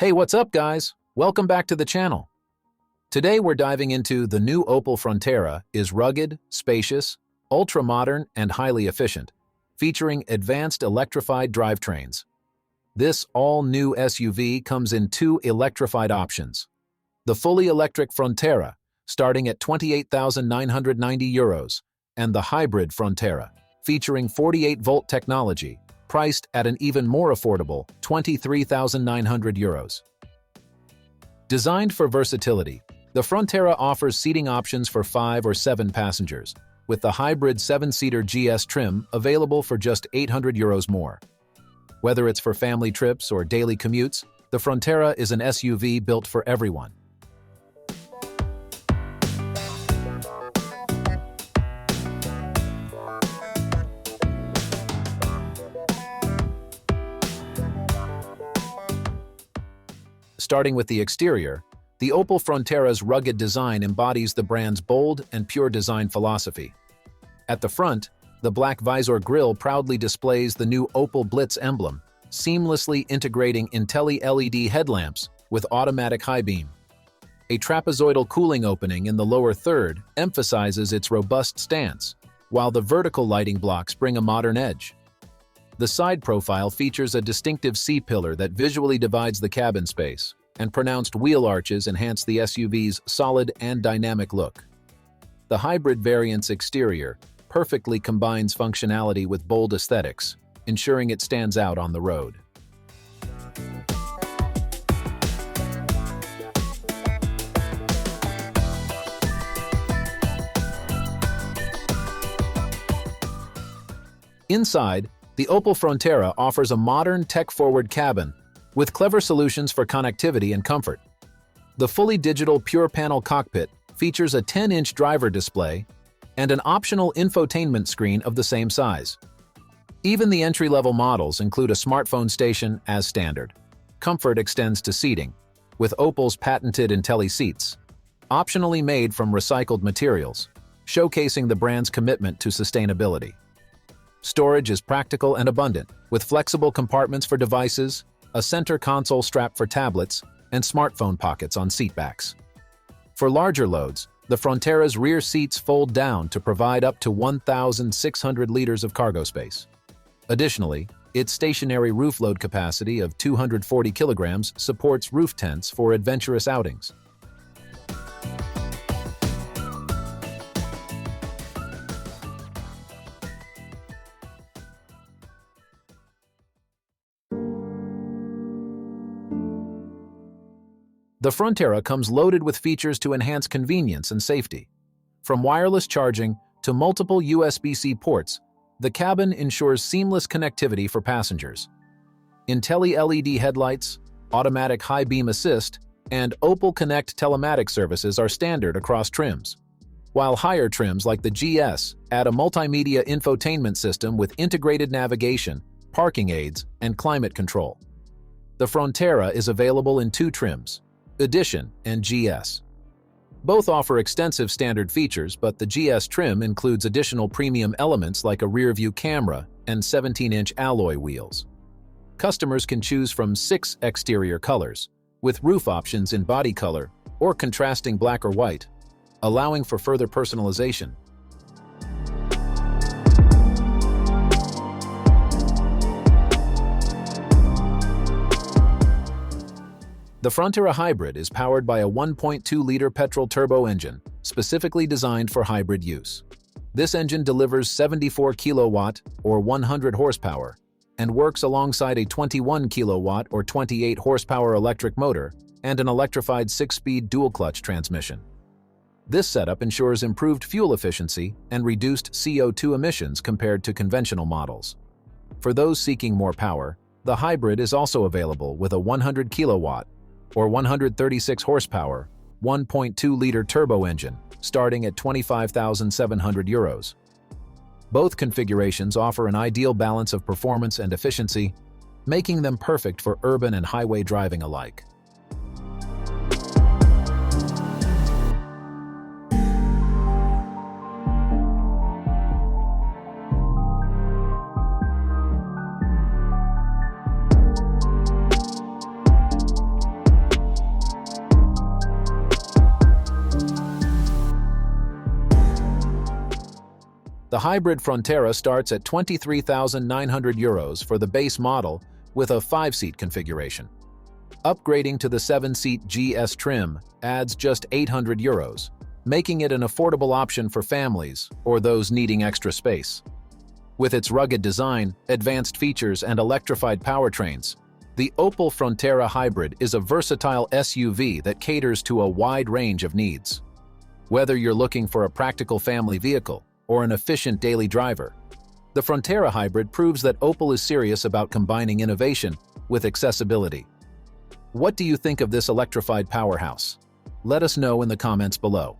Hey, what's up, guys? Welcome back to the channel. Today we're diving into the new Opel Frontera is rugged, spacious, ultra-modern, and highly efficient, featuring advanced electrified drivetrains. This all-new SUV comes in two electrified options. The fully electric Frontera, starting at €28,990, and the hybrid Frontera, featuring 48-volt technology, priced at an even more affordable €23,900. Designed for versatility, the Frontera offers seating options for 5 or 7 passengers, with the hybrid 7-seater GS trim available for just €800 more. Whether it's for family trips or daily commutes, the Frontera is an SUV built for everyone. Starting with the exterior, the Opel Frontera's rugged design embodies the brand's bold and pure design philosophy. At the front, the black Visor grille proudly displays the new Opel Blitz emblem, seamlessly integrating Intelli-LED headlamps with automatic high beam. A trapezoidal cooling opening in the lower third emphasizes its robust stance, while the vertical lighting blocks bring a modern edge. The side profile features a distinctive C-pillar that visually divides the cabin space, and pronounced wheel arches enhance the SUV's solid and dynamic look. The hybrid variant's exterior perfectly combines functionality with bold aesthetics, ensuring it stands out on the road. Inside, the Opel Frontera offers a modern, tech-forward cabin with clever solutions for connectivity and comfort. The fully digital pure-panel cockpit features a 10-inch driver display and an optional infotainment screen of the same size. Even the entry-level models include a smartphone station as standard. Comfort extends to seating, with Opel's patented Intelli-Seats, optionally made from recycled materials, showcasing the brand's commitment to sustainability. Storage is practical and abundant, with flexible compartments for devices, a center console strap for tablets, and smartphone pockets on seatbacks. For larger loads, the Frontera's rear seats fold down to provide up to 1,600 liters of cargo space. Additionally, its stationary roof load capacity of 240 kilograms supports roof tents for adventurous outings. The Frontera comes loaded with features to enhance convenience and safety. From wireless charging to multiple USB-C ports, the cabin ensures seamless connectivity for passengers. Intelli-LED headlights, automatic high beam assist, and Opel Connect telematics services are standard across trims, while higher trims like the GS add a multimedia infotainment system with integrated navigation, parking aids, and climate control. The Frontera is available in 2 trims, Edition and GS. Both offer extensive standard features, but the GS trim includes additional premium elements like a rear-view camera and 17-inch alloy wheels. Customers can choose from 6 exterior colors, with roof options in body color or contrasting black or white, allowing for further personalization. The Frontera Hybrid is powered by a 1.2-liter petrol turbo engine, specifically designed for hybrid use. This engine delivers 74 kilowatt or 100 horsepower and works alongside a 21 kilowatt or 28 horsepower electric motor and an electrified 6-speed dual-clutch transmission. This setup ensures improved fuel efficiency and reduced CO2 emissions compared to conventional models. For those seeking more power, the hybrid is also available with a 100 kilowatt or 136 horsepower, 1.2-liter turbo engine, starting at €25,700. Both configurations offer an ideal balance of performance and efficiency, making them perfect for urban and highway driving alike. The hybrid Frontera starts at €23,900 for the base model with a 5-seat configuration. Upgrading to the 7-seat GS trim adds just €800, making it an affordable option for families or those needing extra space. With its rugged design, advanced features, and electrified powertrains, the Opel Frontera Hybrid is a versatile SUV that caters to a wide range of needs. Whether you're looking for a practical family vehicle or an efficient daily driver, the Frontera Hybrid proves that Opel is serious about combining innovation with accessibility. What do you think of this electrified powerhouse? Let us know in the comments below.